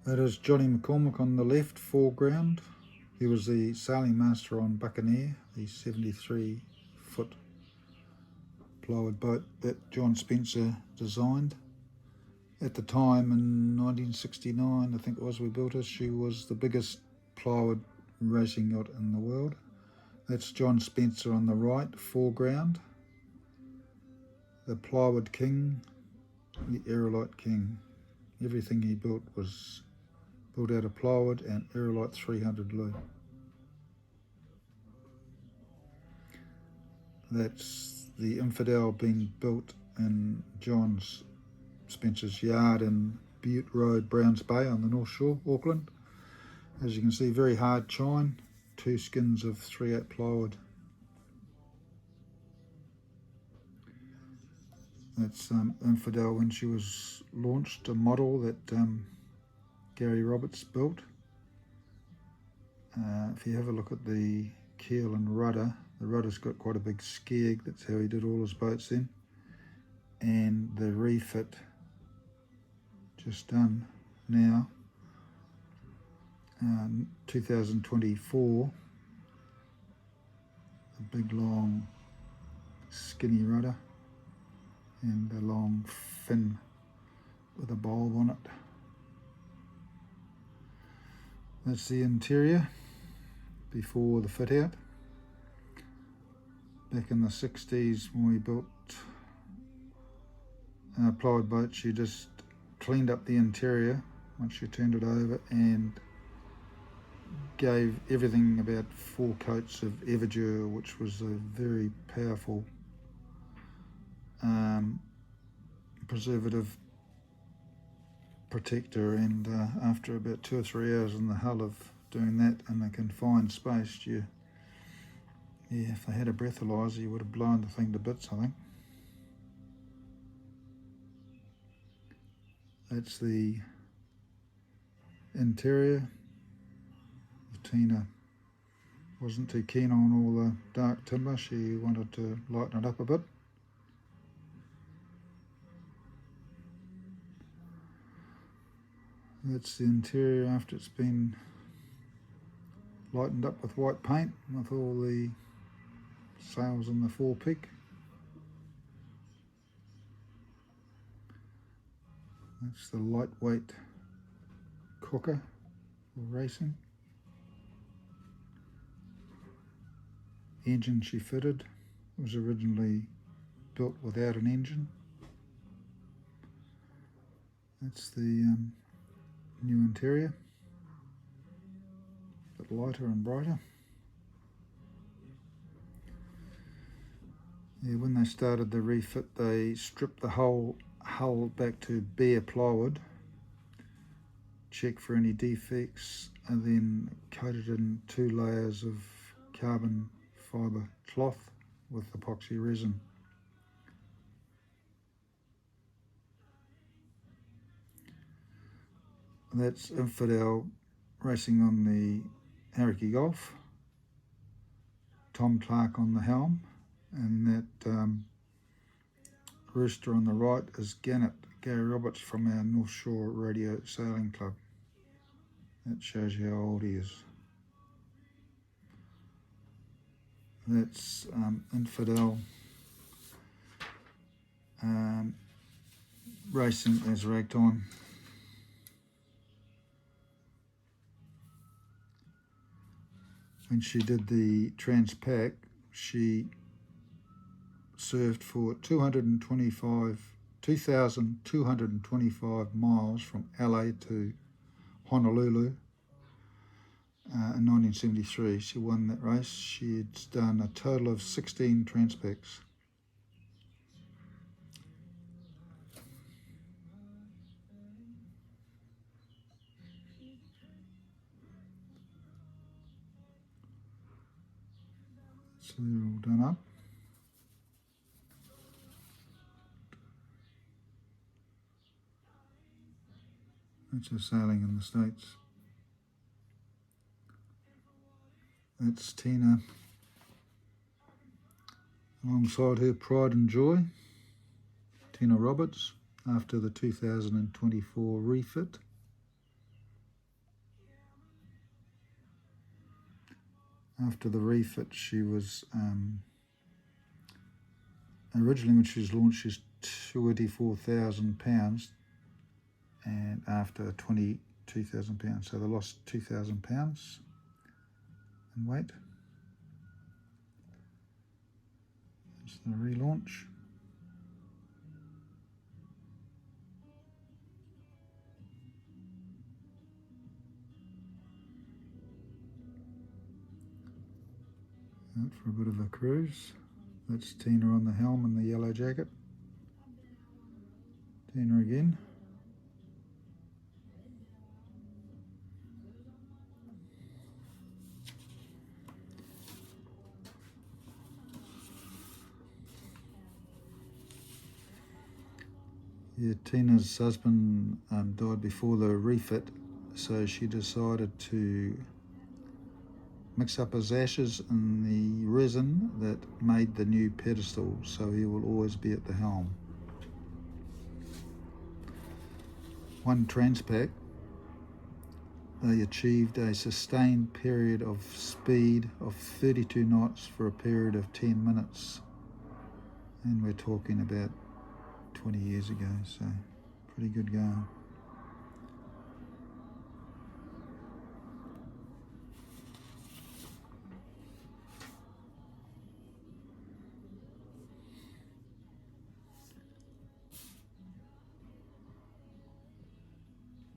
That is Johnny McCormick on the left foreground. He was the sailing master on Buccaneer, the 73-foot plywood boat that John Spencer designed. At the time, in 1969, I think it was, we built her. She was the biggest plywood racing yacht in the world. That's John Spencer on the right foreground. The plywood king, the aerolite king. Everything he built was built out of plywood and aerolite 300 glue. That's the Infidel being built in John Spencer's yard in Butte Road, Browns Bay on the North Shore, Auckland. As you can see, very hard chine, 2 skins of 3/8 plywood. That's Infidel when she was launched, a model that Gary Roberts built. If you have a look at the keel and rudder, the rudder's got quite a big skeg. That's how he did all his boats then. And the refit, just done now, 2024, a big long skinny rudder and a long fin with a bulb on it. That's the interior before the fit out. Back in the 60s when we built a plywood boat, she just cleaned up the interior once she turned it over and gave everything about 4 coats of Everdur, which was a very powerful preservative protector, and after about 2 or 3 hours in the hull of doing that in a confined space, if they had a breathalyzer, you would have blown the thing to bits, I think. That's the interior. Tina wasn't too keen on all the dark timber. She wanted to lighten it up a bit. That's the interior after it's been lightened up with white paint with all the sails in the forepeak. That's the lightweight cooker for racing. Engine she fitted. It was originally built without an engine. That's the new interior. A bit lighter and brighter. Yeah, when they started the refit, they stripped the whole hull back to bare plywood, checked for any defects, and then coated in 2 layers of carbon fibre cloth with epoxy resin. That's Infidel racing on the Hauraki Gulf, Tom Clark on the helm, and that rooster on the right is Gannett, Gary Roberts from our North Shore Radio Sailing Club. That shows you how old he is. That's Infidel racing as ragtime. When she did the Transpac, she served for 2,225 miles from LA to Honolulu. In 1973, she won that race. She had done a total of 16 Transpacs. So they're all done up. That's her sailing in the States. That's Tina alongside her pride and joy, Tina Roberts, after the 2024 refit. after the refit, she was originally when she was launched, she's £24,000, and after £22,000, so they lost £2,000 in weight. It's the relaunch. Out for a bit of a cruise. That's Tina on the helm in the yellow jacket. Tina again. Yeah, Tina's husband died before the refit, so she decided to mix up his ashes in the resin that made the new pedestal, so he will always be at the helm. One Transpac, they achieved a sustained period of speed of 32 knots for a period of 10 minutes. And we're talking about 20 years ago, so pretty good going.